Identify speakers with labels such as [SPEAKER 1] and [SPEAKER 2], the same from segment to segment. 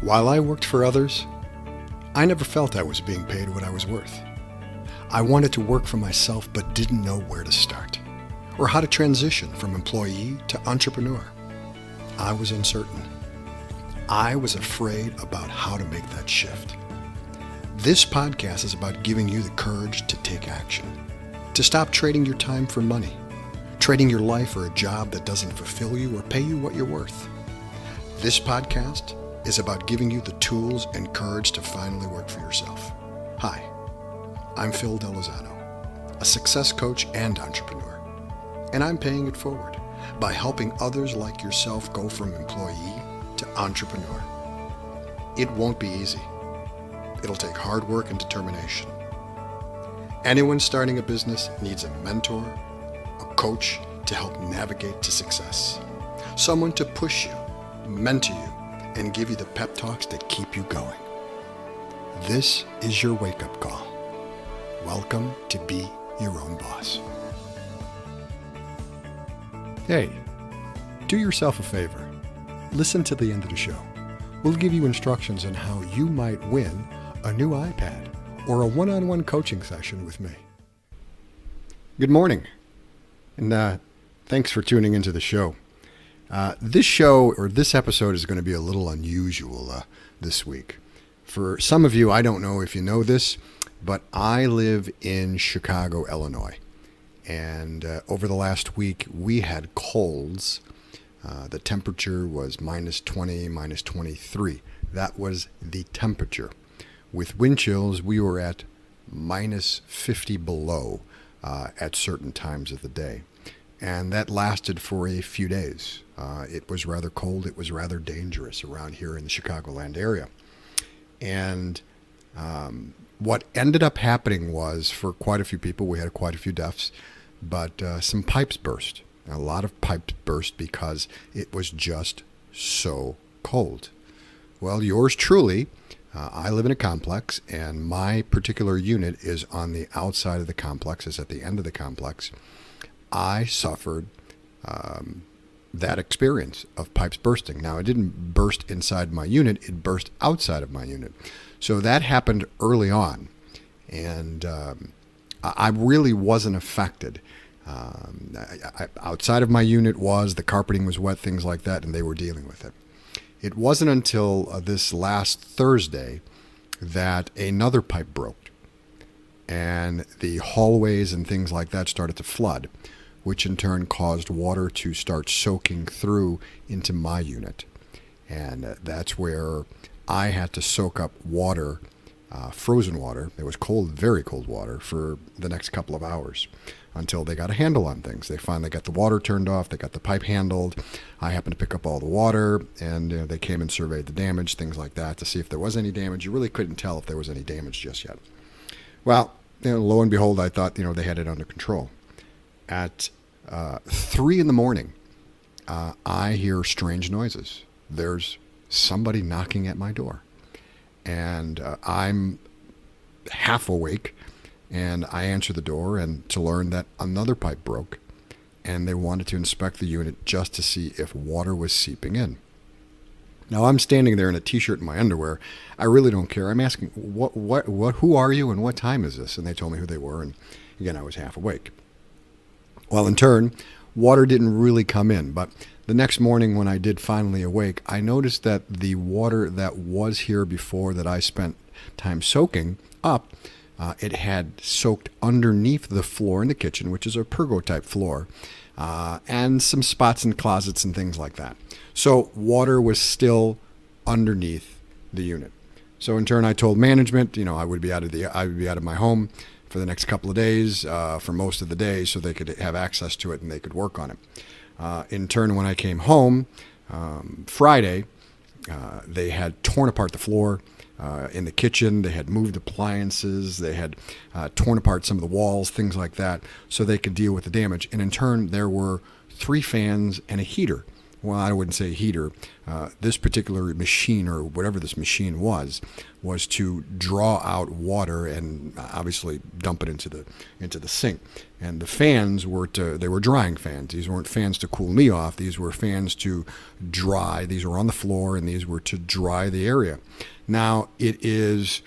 [SPEAKER 1] While I worked for others, I never felt I was being paid what I was worth. I wanted to work for myself but didn't know where to start or how to transition from employee to entrepreneur. I was uncertain. I was afraid about how to make that shift. This podcast is about giving you the courage to take action, to stop trading your time for money, trading your life for a job that doesn't fulfill you or pay you what you're worth. This podcast is about giving you the tools and courage to finally work for yourself. Hi, I'm Phil Delozano, a success coach and entrepreneur, and I'm paying it forward by helping others like yourself go from employee to entrepreneur. It won't be easy. It'll take hard work and determination. Anyone starting a business needs a mentor, a coach to help navigate to success, someone to push you, mentor you, and give you the pep talks that keep you going. This is your wake-up call. Welcome to Be Your Own Boss. Hey, do yourself a favor. Listen to the end of the show. We'll give you instructions on how you might win a new iPad or a one-on-one coaching session with me. Good morning, and thanks for tuning into the show. This episode is going to be a little unusual this week. For some of you, I don't know if you know this, but I live in Chicago, Illinois. And over the last week, we had colds. The temperature was minus 20, minus 23. That was the temperature. With wind chills, we were at minus 50 below at certain times of the day. And that lasted for a few days. It was rather cold. It was rather dangerous around here in the Chicagoland area. And what ended up happening was, for quite a few people, we had quite a few deaths, but some pipes burst. A lot of pipes burst because it was just so cold. Well, yours truly, I live in a complex, and my particular unit is on the outside of the complex. It's at the end of the complex. I suffered that experience of pipes bursting. Now, it didn't burst inside my unit. It burst outside of my unit. So that happened early on, and I really wasn't affected. Outside of my unit the carpeting was wet, things like that, and they were dealing with it. It wasn't until this last Thursday that another pipe broke, and the hallways and things like that started to flood, which in turn caused water to start soaking through into my unit. And that's where I had to soak up water, frozen water. It was cold, very cold water for the next couple of hours until they got a handle on things. They finally got the water turned off. They got the pipe handled. I happened to pick up all the water, and they came and surveyed the damage, things like that, to see if there was any damage. You really couldn't tell if there was any damage just yet. Well, lo and behold, I thought, they had it under control. At 3 in the morning, I hear strange noises. There's somebody knocking at my door. And I'm half awake, and I answer the door and to learn that another pipe broke, and they wanted to inspect the unit just to see if water was seeping in. Now, I'm standing there in a t-shirt and my underwear. I really don't care. I'm asking, who are you and what time is this? And they told me who they were, and again, I was half awake. Well, in turn, water didn't really come in, but the next morning when I did finally awake, I noticed that the water that was here before that I spent time soaking up, it had soaked underneath the floor in the kitchen, which is a pergo-type floor, and some spots in closets and things like that. So water was still underneath the unit. So in turn, I told management, I would be out of my home for the next couple of days, for most of the day, so they could have access to it and they could work on it. In turn, when I came home Friday, they had torn apart the floor in the kitchen. They had moved appliances. They had torn apart some of the walls, things like that, so they could deal with the damage. And in turn, there were 3 fans and a heater well, I wouldn't say heater, this particular machine or whatever this machine was to draw out water and obviously dump it into the sink. And the fans were drying fans. These weren't fans to cool me off. These were fans to dry. These were on the floor, and these were to dry the area. Now, it is,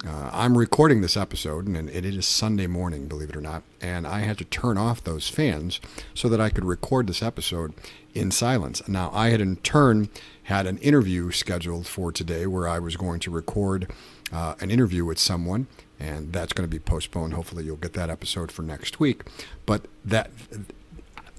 [SPEAKER 1] I'm recording this episode, and it is Sunday morning, believe it or not, and I had to turn off those fans so that I could record this episode in silence. Now, I had in turn had an interview scheduled for today where I was going to record an interview with someone, and that's going to be postponed. Hopefully you'll get that episode for next week. But that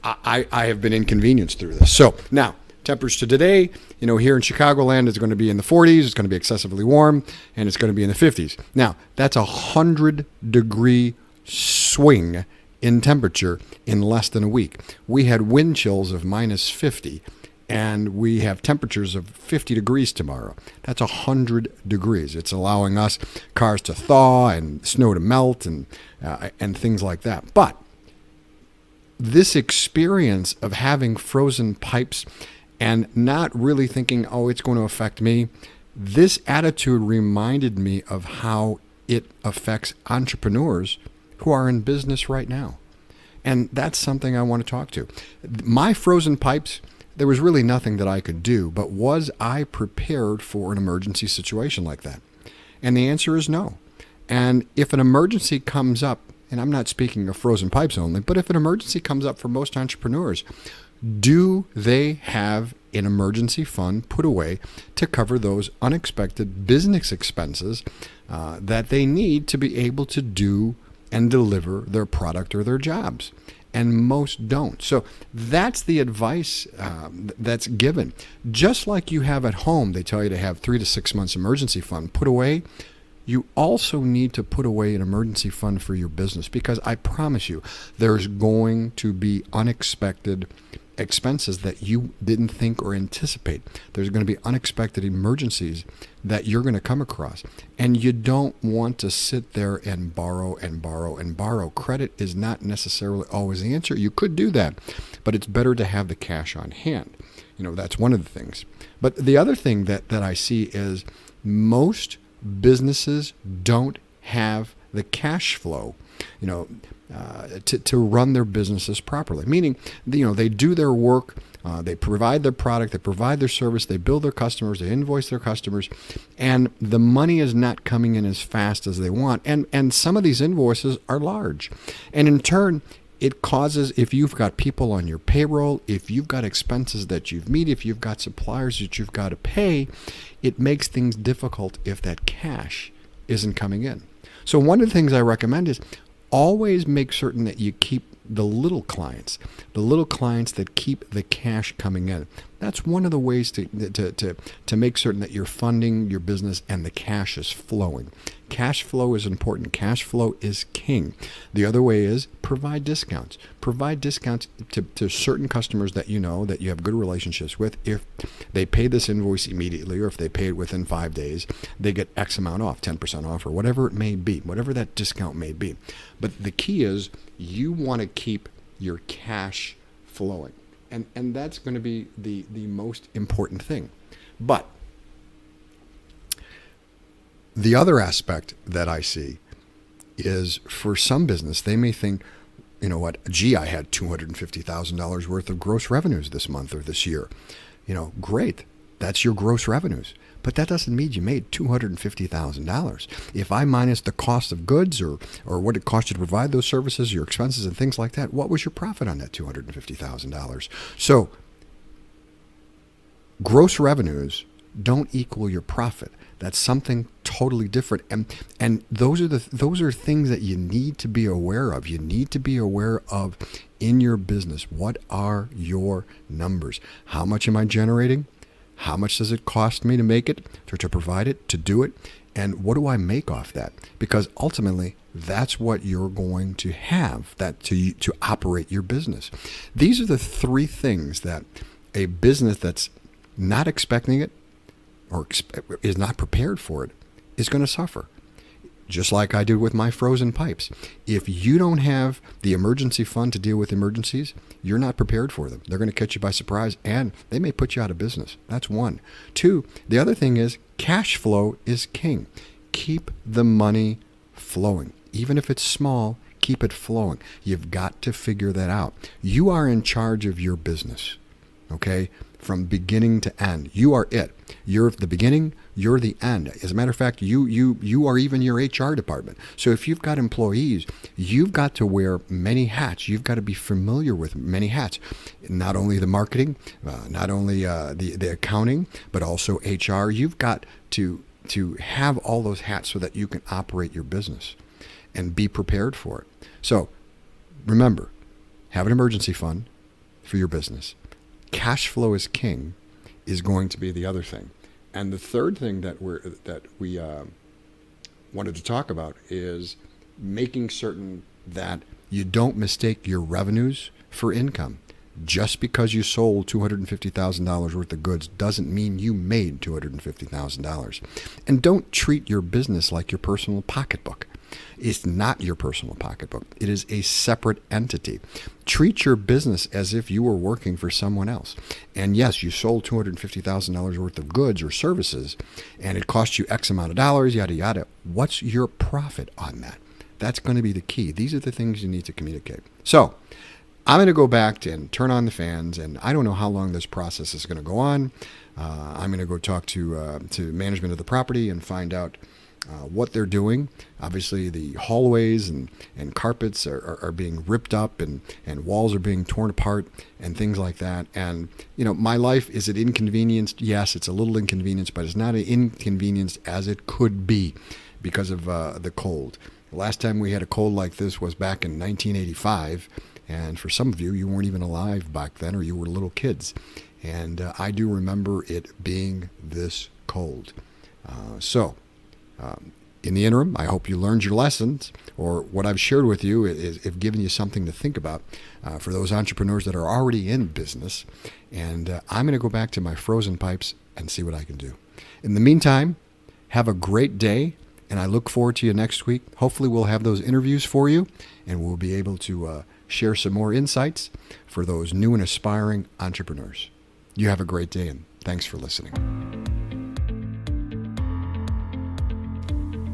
[SPEAKER 1] I have been inconvenienced through this. So now, temperatures to today, here in Chicagoland, it's going to be in the 40s. It's going to be excessively warm, and it's going to be in the 50s. Now, that's 100-degree swing in temperature in less than a week. We had wind chills of minus 50, and we have temperatures of 50 degrees tomorrow. That's 100 degrees. It's allowing us cars to thaw and snow to melt and things like that. But this experience of having frozen pipes and not really thinking, oh, it's going to affect me, this attitude reminded me of how it affects entrepreneurs who are in business right now. And that's something I want to talk to. My frozen pipes, there was really nothing that I could do, but was I prepared for an emergency situation like that? And the answer is no. And if an emergency comes up, and I'm not speaking of frozen pipes only, but if an emergency comes up for most entrepreneurs, do they have an emergency fund put away to cover those unexpected business expenses that they need to be able to do and deliver their product or their jobs? And most don't. So that's the advice that's given. Just like you have at home, they tell you to have 3 to 6 months emergency fund put away. You also need to put away an emergency fund for your business, because I promise you, there's going to be unexpected expenses that you didn't think or anticipate. There's going to be unexpected emergencies that you're going to come across. And you don't want to sit there and borrow and borrow and borrow. Credit is not necessarily always the answer. You could do that, but it's better to have the cash on hand. That's one of the things. But the other thing that I see is most businesses don't have the cash flow, to run their businesses properly. Meaning, they do their work, they provide their product, they provide their service, they bill their customers, they invoice their customers, and the money is not coming in as fast as they want. And some of these invoices are large. And in turn, it causes, if you've got people on your payroll, if you've got expenses that you've met, if you've got suppliers that you've got to pay, it makes things difficult if that cash isn't coming in. So one of the things I recommend is always make certain that you keep the little clients that keep the cash coming in. That's one of the ways to make certain that you're funding your business and the cash is flowing. Cash flow is important. Cash flow is king. The other way is provide discounts. Provide discounts to certain customers that that you have good relationships with. If they pay this invoice immediately, or if they pay it within 5 days, they get X amount off, 10% off, or whatever it may be, whatever that discount may be. But the key is you want to keep your cash flowing. And that's going to be the most important thing. But the other aspect that I see is, for some business, they may think, I had $250,000 worth of gross revenues this month or this year. Great. That's your gross revenues. But that doesn't mean you made $250,000. If I minus the cost of goods or what it cost you to provide those services, your expenses and things like that, what was your profit on that $250,000? So gross revenues don't equal your profit. That's something totally different. And those are things that you need to be aware of. You need to be aware of in your business. What are your numbers? How much am I generating? How much does it cost me to make it, to provide it, to do it? And what do I make off that? Because ultimately, that's what you're going to have to operate your business. These are the three things that a business that's not expecting it or is not prepared for it is going to suffer. just like I did with my frozen pipes. If you don't have the emergency fund to deal with emergencies, you're not prepared for them. They're going to catch you by surprise, and they may put you out of business. That's one. Two, the other thing is cash flow is king. Keep the money flowing. Even if it's small, keep it flowing. You've got to figure that out. You are in charge of your business, okay? From beginning to end. You are it. You're the beginning, you're the end. As a matter of fact, you are even your HR department. So if you've got employees, you've got to wear many hats. You've got to be familiar with many hats. Not only the marketing, not only the accounting, but also HR. You've got to have all those hats so that you can operate your business and be prepared for it. So remember, have an emergency fund for your business. Cash flow is king is going to be the other thing. And the third thing that we wanted to talk about is making certain that you don't mistake your revenues for income. Just because you sold $250,000 worth of goods doesn't mean you made $250,000. And don't treat your business like your personal pocketbook. It's not your personal pocketbook. It is a separate entity. Treat your business as if you were working for someone else. And yes, you sold $250,000 worth of goods or services, and it cost you X amount of dollars, yada, yada. What's your profit on that? That's going to be the key. These are the things you need to communicate. So I'm going to go back and turn on the fans, and I don't know how long this process is going to go on. I'm going to go talk to management of the property and find out what they're doing. Obviously, the hallways and carpets are being ripped up, and walls are being torn apart and things like that. And, my life, is it inconvenienced? Yes, it's a little inconvenienced, but it's not as inconvenienced as it could be because of the cold. The last time we had a cold like this was back in 1985. And for some of you, you weren't even alive back then, or you were little kids. And I do remember it being this cold. In the interim, I hope you learned your lessons, or what I've shared with you is given you something to think about for those entrepreneurs that are already in business. And I'm going to go back to my frozen pipes and see what I can do. In the meantime, have a great day, and I look forward to you next week. Hopefully we'll have those interviews for you, and we'll be able to share some more insights for those new and aspiring entrepreneurs. You have a great day, and thanks for listening.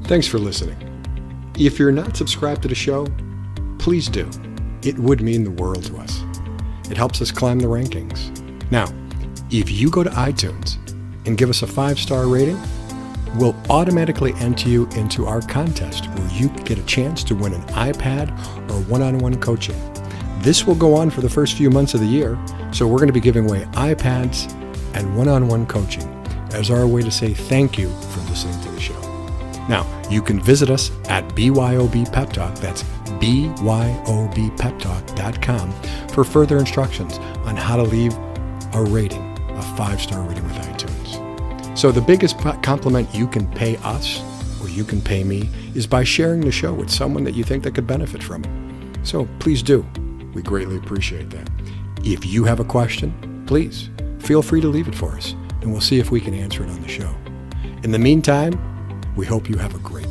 [SPEAKER 1] Thanks for listening. If you're not subscribed to the show, please do. It would mean the world to us. It helps us climb the rankings. Now, if you go to iTunes and give us a 5-star rating, we'll automatically enter you into our contest where you get a chance to win an iPad or one-on-one coaching. This will go on for the first few months of the year, so we're going to be giving away iPads and one-on-one coaching as our way to say thank you for listening to the show. Now, you can visit us at BYOB Peptalk, that's BYOBPeptalk.com, for further instructions on how to leave a rating, a 5-star rating with iTunes. So the biggest compliment you can pay us, or you can pay me, is by sharing the show with someone that you think that could benefit from it. So please do. We greatly appreciate that. If you have a question, please feel free to leave it for us, and we'll see if we can answer it on the show. In the meantime, we hope you have a great day.